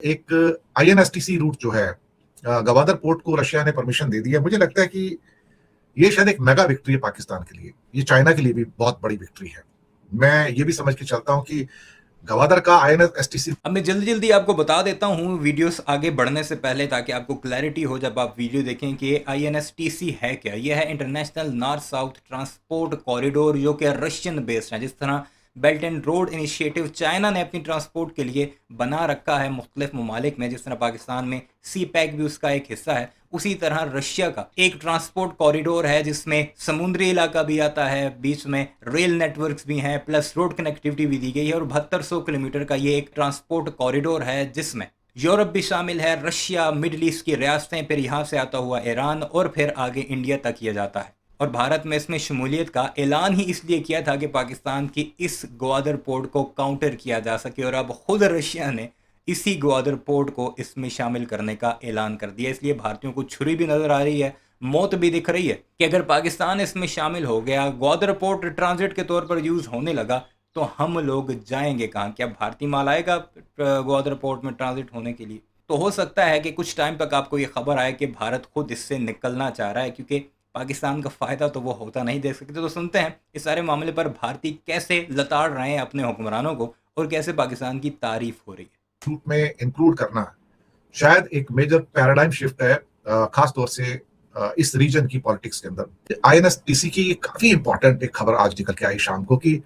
एक INSTC root जो है, गवादर पोर्ट को रशिया ने परमिशन दे दी है। मुझे लगता है कि ये शायद एक मेगा विक्ट्री है पाकिस्तान के लिए, ये चाइना के लिए भी बहुत बड़ी विक्ट्री है। मैं ये भी समझ के चलता हूं कि गवादर का आईएनएसटीसी। अब मैं जल्दी जल्दी आपको बता देता हूँ वीडियोस आगे बढ़ने से पहले, ताकि आपको क्लैरिटी हो जब आप वीडियो देखें कि INSTC है क्या। यह है international north south transport corridor, जो कि रशियन बेस्ड है। जिस तरह belt and road initiative China ने अपनी ट्रांसपोर्ट के लिए बना रखा है मुख्तलिफ ममालिक में, जिस तरह पाकिस्तान में CPEC भी उसका एक हिस्सा है, उसी तरह रशिया का एक ट्रांसपोर्ट कॉरिडोर है जिसमें समुद्री इलाका भी आता है, बीच में रेल नेटवर्क्स भी हैं, प्लस रोड कनेक्टिविटी भी दी गई है। और 7200 किलोमीटर का ये एक ट्रांसपोर्ट कॉरिडोर है जिसमें यूरोप भी शामिल है, रशिया, मिडल ईस्ट की रियासतें, फिर यहाँ से आता हुआ ईरान और फिर आगे इंडिया तक किया जाता है। और भारत में इसमें शमूलियत का ऐलान ही इसलिए किया था कि पाकिस्तान की इस ग्वादर पोर्ट को काउंटर किया जा सके, और अब खुद रशिया ने इसी ग्वादर पोर्ट को इसमें शामिल करने का ऐलान कर दिया। इसलिए भारतीयों को छुरी भी नजर आ रही है, मौत भी दिख रही है कि अगर पाकिस्तान इसमें शामिल हो गया, ग्वादर पोर्ट ट्रांजिट के तौर पर यूज़ होने लगा, तो हम लोग जाएंगे कहाँ? क्या भारतीय माल आएगा ग्वादर पोर्ट में ट्रांजिट होने के लिए? तो हो सकता है कि कुछ टाइम तक आपको ये खबर आए कि भारत खुद इससे निकलना चाह रहा है, क्योंकि पाकिस्तान का फ़ायदा तो वो होता नहीं देख सकते। तो सुनते हैं इस सारे मामले पर भारतीय कैसे लताड़ रहे हैं अपने हुक्मरानों को, और कैसे पाकिस्तान की तारीफ हो रही है। रूट में इंक्लूड करना शायद एक मेजर पैराडाइम शिफ्ट है, खास तौर से इस रीजन की पॉलिटिक्स के अंदर। आईएनएसटीसी की काफी इंपॉर्टेंट एक खबर आज निकल के आई शाम को कि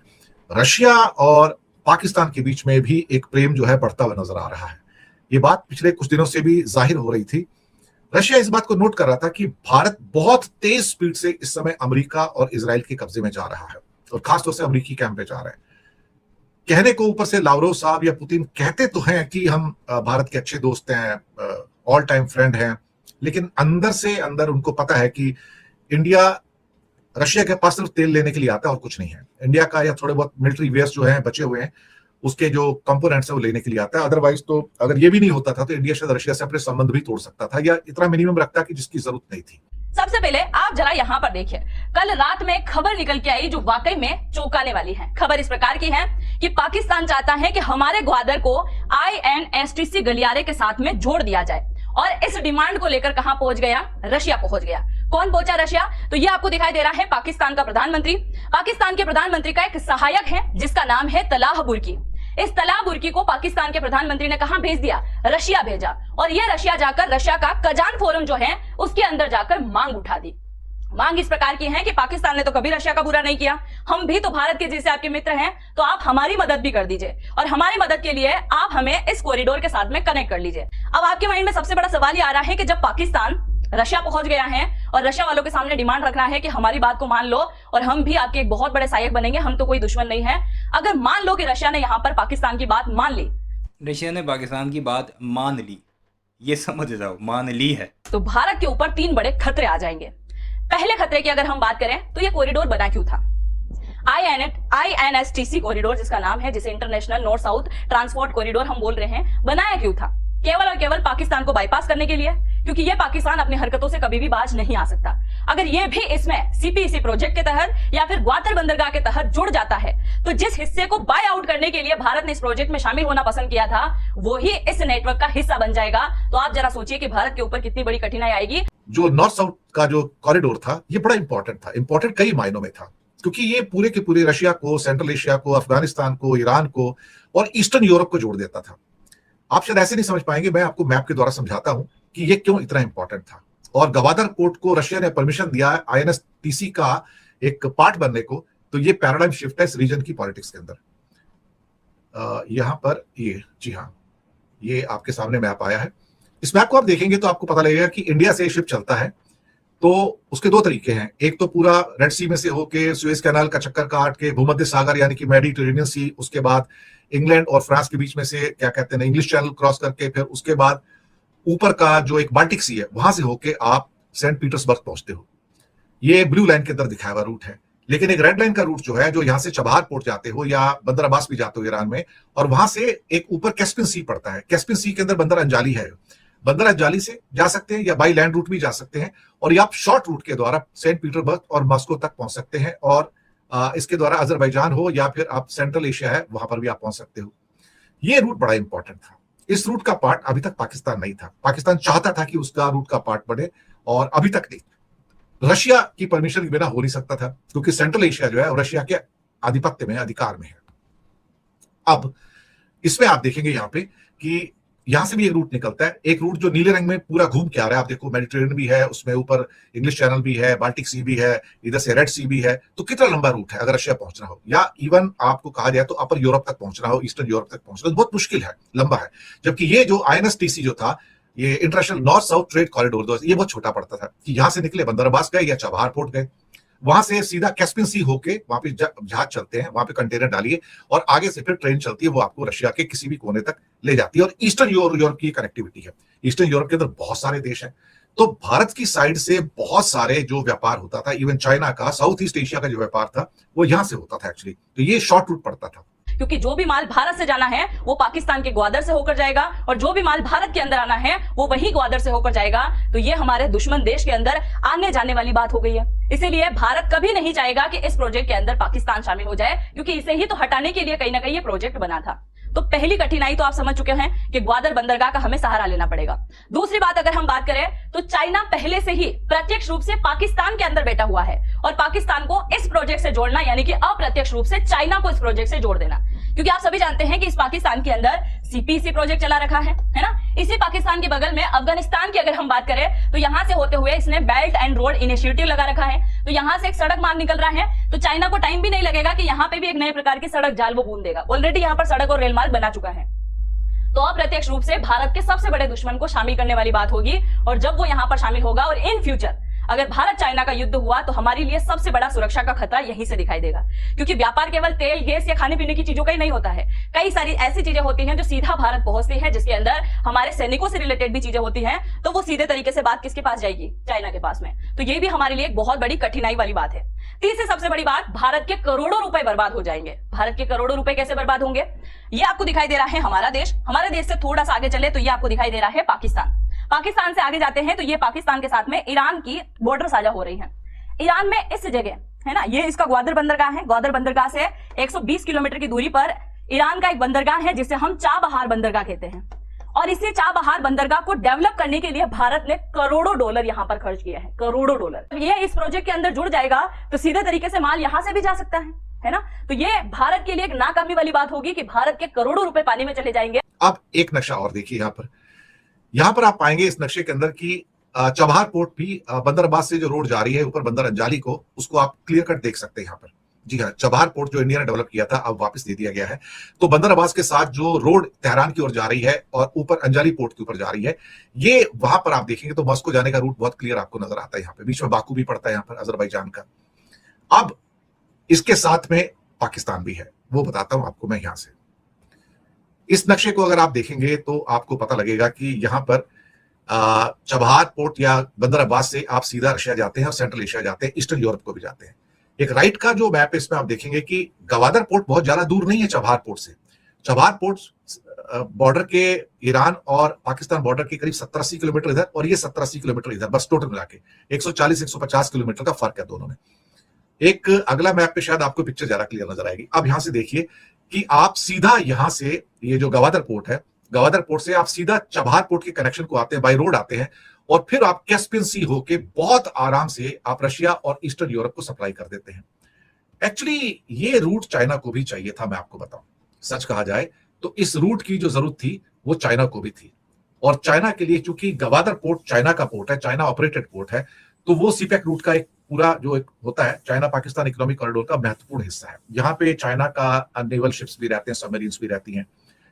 रशिया और पाकिस्तान के बीच में भी एक प्रेम जो है बढ़ता हुआ नजर आ रहा है। ये बात पिछले कुछ दिनों से भी जाहिर हो रही थी। रशिया इस बात को नोट कर रहा था कि भारत बहुत तेज स्पीड से इस समय अमेरिका और इजराइल के कब्जे में जा रहा है, और खासतौर से अमेरिकी कैंप पे जा रहा है। कहने को ऊपर से लावरोव साहब या पुतिन कहते तो हैं कि हम भारत के अच्छे दोस्त हैं, ऑल टाइम फ्रेंड हैं, लेकिन अंदर से अंदर उनको पता है कि इंडिया रशिया के पास सिर्फ तेल लेने के लिए आता है और कुछ नहीं है। इंडिया का या थोड़े बहुत मिलिट्री वेयर्स जो हैं बचे हुए हैं, उसके जो कंपोनेंट्स है वो लेने के लिए आता है। अदरवाइज तो अगर ये भी नहीं होता था तो इंडिया शायद रशिया से अपने संबंध भी तोड़ सकता था, या इतना मिनिमम रखता कि जिसकी जरूरत नहीं थी। सबसे पहले आप जरा यहाँ पर देखिए, कल रात में खबर निकल के आई जो वाकई में चौंकाने वाली है। खबर इस प्रकार की है कि पाकिस्तान चाहता है कि हमारे ग्वादर को INSTC गलियारे के साथ में जोड़ दिया जाए, और इस डिमांड को लेकर कहां पहुंच गया? रशिया पहुंच गया। कौन पहुंचा? रशिया। तो ये आपको दिखाई दे रहा है पाकिस्तान का प्रधानमंत्री। पाकिस्तान के प्रधानमंत्री का एक सहायक है जिसका नाम है तलाह बुर्की। इस तलाह बुर्की को पाकिस्तान के प्रधानमंत्री ने कहां भेज दिया? रशिया भेजा। और ये रशिया जाकर रशिया का कजान फोरम जो है उसके अंदर जाकर मांग उठा दी। मांग इस प्रकार की है कि पाकिस्तान ने तो कभी रशिया का बुरा नहीं किया, हम भी तो भारत के जैसे आपके मित्र हैं, तो आप हमारी मदद भी कर दीजिए, और हमारी मदद के लिए आप हमें इस कॉरिडोर के साथ में कनेक्ट कर लीजिए। अब आपके माइंड में सबसे बड़ा सवाल ये आ रहा है कि जब पाकिस्तान रशिया पहुंच गया है और रशिया वालों के सामने डिमांड रख रहा है कि हमारी बात को मान लो और हम भी आपके एक बहुत बड़े सहायक बनेंगे, हम तो कोई दुश्मन नहीं है। अगर मान लो कि रशिया ने यहां पर पाकिस्तान की बात मान ली, रशिया ने पाकिस्तान की बात मान ली, ये समझ जाओ, मान ली है, तो भारत के ऊपर 3 बड़े खतरे आ जाएंगे। पहले खतरे की अगर हम बात करें तो ये कॉरिडोर बना क्यों था? INSTC कॉरिडोर जिसका नाम है, जिसे international north south transport corridor हम बोल रहे हैं, बनाया क्यों था? केवल और केवल पाकिस्तान को बाईपास करने के लिए, क्योंकि ये पाकिस्तान अपनी हरकतों से कभी भी बाज नहीं आ सकता। अगर ये भी इसमें CPEC प्रोजेक्ट के तहत या फिर ग्वादर बंदरगाह के तहत जुड़ जाता है, तो जिस हिस्से को बाय आउट करने के लिए भारत ने इस प्रोजेक्ट में शामिल होना पसंद किया था, वो ही इस नेटवर्क का हिस्सा बन जाएगा। तो आप जरा सोचिए कि भारत के ऊपर कितनी बड़ी कठिनाई आएगी। जो नॉर्थ साउथ का जो कॉरिडोर था, ये बड़ा इंपॉर्टेंट था। इंपॉर्टेंट कई मायनों में था, क्योंकि ये पूरे के पूरे रशिया को, सेंट्रल एशिया को, अफगानिस्तान को, ईरान को और ईस्टर्न यूरोप को जोड़ देता था। आप शायद ऐसे नहीं समझ पाएंगे, मैं आपको मैप के द्वारा समझाता हूं कि ये क्यों इतना इंपॉर्टेंट था। और गवादर पोर्ट को रशिया ने परमिशन दिया INSTC का एक पार्ट बनने को, तो ये पैराडाइम शिफ्ट है इस रीजन की पॉलिटिक्स के अंदर। यहां पर ये, जी हाँ, ये आपके सामने मैप आया है। इस मैप को आप देखेंगे तो आपको पता लगेगा कि इंडिया से शिप चलता है तो उसके 2 तरीके हैं। एक तो पूरा रेड सी में से होके सुएज कैनाल का चक्कर काट के भूमध्य सागर यानी कि मेडिटेरेनियन सी, उसके बाद इंग्लैंड और फ्रांस के बीच में से क्या कहते हैं इंग्लिश चैनल क्रॉस करके, फिर उसके बाद ऊपर का जो एक बाल्टिक सी है वहां से होके आप सेंट पीटर्सबर्ग पहुंचते हो। ये ब्लू लाइन के अंदर दिखाया हुआ रूट है। लेकिन एक रेड लाइन का रूट जो है, जो यहाँ से चबहार पोर्ट जाते हो या बंदर अब्बास भी जाते हो ईरान में, और वहां से एक ऊपर कैस्पियन सी पड़ता है। कैस्पियन सी के अंदर बंदर अंजाली है। बंदर अंजाली से जा सकते हैं या बाई लैंड रूट भी जा सकते हैं, और ये आप शॉर्ट रूट के द्वारा सेंट पीटर्सबर्ग और मॉस्को तक पहुंच सकते हैं, और इसके द्वारा अजरबैजान हो या फिर आप सेंट्रल एशिया है वहां पर भी आप पहुंच सकते हो। ये रूट बड़ा इंपॉर्टेंट था। इस रूट का पार्ट अभी तक पाकिस्तान नहीं था। पाकिस्तान चाहता था कि उसका रूट का पार्ट बने, और अभी तक नहीं। रशिया की परमिशन के बिना हो नहीं सकता था, क्योंकि सेंट्रल एशिया जो है रशिया के आधिपत्य में, अधिकार में है। अब इसमें आप देखेंगे यहाँ पे कि यहां से भी एक रूट निकलता है, एक रूट जो नीले रंग में पूरा घूम के आ रहा है। आप देखो मेडिटेरेनियन भी है, उसमें ऊपर इंग्लिश चैनल भी है, बाल्टिक सी भी है, इधर से रेड सी भी है। तो कितना लंबा रूट है अगर रशिया पहुंचना हो, या इवन आपको कहा जाए तो अपर यूरोप तक पहुंचना हो, ईस्टर्न यूरोप तक पहुंचना हो, बहुत मुश्किल है, लंबा है। जबकि ये जो INSTC जो था, ये international north south trade corridor, ये बहुत छोटा पड़ता था कि यहां से निकले बंदर अब्बास गए या चाबहार पोर्ट गए, वहां से सीधा कैस्पियन सी होके वहां पे जहाज चलते हैं, वहां पे कंटेनर डालिए और आगे से फिर ट्रेन चलती है, वो आपको रशिया के किसी भी कोने तक ले जाती है। और ईस्टर्न यूरोप की कनेक्टिविटी है। ईस्टर्न यूरोप के अंदर बहुत सारे देश हैं, तो भारत की साइड से बहुत सारे जो व्यापार होता था, इवन चाइना का, साउथ ईस्ट एशिया का जो व्यापार था, वो यहां से होता था एक्चुअली। तो ये शॉर्ट रूट पड़ता था, क्योंकि जो भी माल भारत से जाना है वो पाकिस्तान के ग्वादर से होकर जाएगा, और जो भी माल भारत के अंदर आना है वो वही ग्वादर से होकर जाएगा। तो ये हमारे दुश्मन देश के अंदर आने जाने वाली बात हो गई है। इसीलिए भारत कभी नहीं चाहेगा कि इस प्रोजेक्ट के अंदर पाकिस्तान शामिल हो जाए, क्योंकि इसे ही तो हटाने के लिए कहीं ना कहीं ये प्रोजेक्ट बना था। तो पहली कठिनाई तो आप समझ चुके हैं कि ग्वादर बंदरगाह का हमें सहारा लेना पड़ेगा। दूसरी बात अगर हम बात करें तो चाइना पहले से ही प्रत्यक्ष रूप से पाकिस्तान के अंदर बैठा हुआ है, और पाकिस्तान को इस प्रोजेक्ट से जोड़ना, यानी कि अप्रत्यक्ष रूप से चाइना को इस प्रोजेक्ट से जोड़ देना। क्योंकि आप सभी जानते हैं कि इस पाकिस्तान के अंदर CPEC प्रोजेक्ट चला रखा है ना। इसी पाकिस्तान के बगल में अफगानिस्तान की अगर हम बात करें तो यहां से होते हुए इसने बेल्ट एंड रोड इनिशिएटिव लगा रखा है। तो यहां से एक सड़क मार्ग निकल रहा है, तो चाइना को टाइम भी नहीं लगेगा कि यहां पे भी एक नए प्रकार की सड़क जाल वो बूंद देगा। ऑलरेडी यहां पर सड़क और रेल मार्ग बना चुका है। तो अप्रत्यक्ष रूप से भारत के सबसे बड़े दुश्मन को शामिल करने वाली बात होगी, और जब वो यहां पर शामिल होगा और इन फ्यूचर अगर भारत चाइना का युद्ध हुआ तो हमारे लिए सबसे बड़ा सुरक्षा का खतरा यहीं से दिखाई देगा। क्योंकि व्यापार केवल तेल, गैस या खाने पीने की चीजों का ही नहीं होता है, कई सारी ऐसी चीजें होती हैं जो सीधा भारत पहुंचती है, जिसके अंदर हमारे सैनिकों से रिलेटेड भी चीजें होती हैं। तो वो सीधे तरीके से बात किसके पास जाएगी? चाइना के पास में। तो ये भी हमारे लिए एक बहुत बड़ी कठिनाई वाली बात है। तीसरी सबसे बड़ी बात, भारत के करोड़ों रुपए बर्बाद हो जाएंगे। भारत के करोड़ों रुपए कैसे बर्बाद होंगे? ये आपको दिखाई दे रहा है हमारा देश। हमारे देश से थोड़ा सा आगे चले तो ये आपको दिखाई दे रहा है पाकिस्तान। पाकिस्तान से आगे जाते हैं तो ये पाकिस्तान के साथ में ईरान की बॉर्डर साझा हो रही है। ईरान में इस जगह है ना, ये इसका ग्वादर बंदरगाह है। ग्वादर बंदरगाह से 120 किलोमीटर की दूरी पर ईरान का एक बंदरगाह है जिसे हम चाबहार बंदरगाह कहते हैं। और इसी चाबहार बंदरगाह को डेवलप करने के लिए भारत ने करोड़ों डॉलर यहां पर खर्च किया है, करोड़ों डॉलर। ये इस प्रोजेक्ट के अंदर जुड़ जाएगा तो सीधे तरीके से माल यहां से भी जा सकता है ना। तो ये भारत के लिए एक नाकामी वाली बात होगी कि भारत के करोड़ों रुपए पानी में चले जाएंगे। अब एक नक्शा और देखिए यहां पर आप पाएंगे इस नक्शे के अंदर की चबहार पोर्ट भी, बंदर अब्बास से जो रोड जा रही है ऊपर बंदर अंजाली को, उसको आप क्लियर कट देख सकते हैं यहाँ पर। जी हाँ, चबहार पोर्ट जो इंडिया ने डेवलप किया था अब वापस दे दिया गया है। तो बंदर अब्बास के साथ जो रोड तेहरान की ओर जा रही है और ऊपर अंजाली पोर्ट के ऊपर जा रही है, ये वहां पर आप देखेंगे तो मॉस्को जाने का रूट बहुत क्लियर आपको नजर आता है। यहाँ पे बीच में बाकू भी पड़ता है यहाँ पर, अजरबैजान का। अब इसके साथ में पाकिस्तान भी है, वो बताता हूं आपको मैं यहां से। इस नक्शे को अगर आप देखेंगे तो आपको पता लगेगा कि यहां पर चबहार पोर्ट या बंदर अब्बास से आप सीधा रशिया जाते हैं और सेंट्रल एशिया जाते हैं, ईस्टर्न यूरोप को भी जाते हैं। एक राइट का जो मैप है इसमें आप देखेंगे कि गवादर पोर्ट बहुत ज्यादा दूर नहीं है चबहार पोर्ट से। चबहार पोर्ट बॉर्डर के ईरान और पाकिस्तान बॉर्डर के करीब 70-80 किलोमीटर इधर, और ये 70-80 किलोमीटर इधर, बस टोटल मिला के 140-150 किलोमीटर का फर्क है दोनों में। एक अगला मैप पे शायद आपको पिक्चर ज्यादा क्लियर नजर आएगी। अब यहां से देखिए कि आप सीधा यहां से, ये जो गवादर पोर्ट है, गवादर पोर्ट से आप सीधा चबहार पोर्ट के कनेक्शन को आते हैं, बाय रोड आते हैं, और फिर आप कैस्पियन सी होके बहुत आराम से आप रशिया और ईस्टर्न यूरोप को सप्लाई कर देते हैं। एक्चुअली ये रूट चाइना को भी चाहिए था, मैं आपको बताऊं। सच कहा जाए तो इस रूट की जो जरूरत थी वो चाइना को भी थी, और चाइना के लिए चूंकि गवादर पोर्ट चाइना का पोर्ट है, चाइना ऑपरेटेड पोर्ट है, तो वो सीपैक रूट का एक पूरा जो एक होता है चाइना पाकिस्तान इकोनॉमिक कॉरिडोर का महत्वपूर्ण हिस्सा है। यहाँ पे चाइना का नेवल शिप्स भी रहते हैं, सबमरीन्स भी रहती हैं।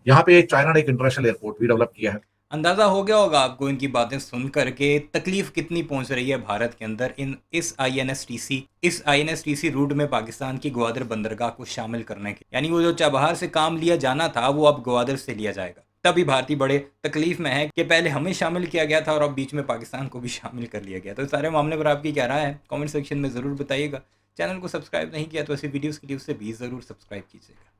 यहाँ पे चाइना ने एक इंटरनेशनल एयरपोर्ट भी डेवलप किया है। अंदाज़ा हो गया होगा आपको इनकी बातें सुन करके तकलीफ कितनी पहुंच रही है भारत के अंदर इस INSTC रूट में पाकिस्तान की ग्वादर बंदरगाह को शामिल करने के। यानी वो जो चबहार से काम लिया जाना था वो अब ग्वादर से लिया जाएगा। तभी भारतीय बड़े तकलीफ में है कि पहले हमें शामिल किया गया था और अब बीच में पाकिस्तान को भी शामिल कर लिया गया। तो इस सारे मामले पर आपकी क्या राय है कमेंट सेक्शन में ज़रूर बताइएगा। चैनल को सब्सक्राइब नहीं किया तो ऐसी वीडियोज़ के लिए उससे भी ज़रूर सब्सक्राइब कीजिएगा।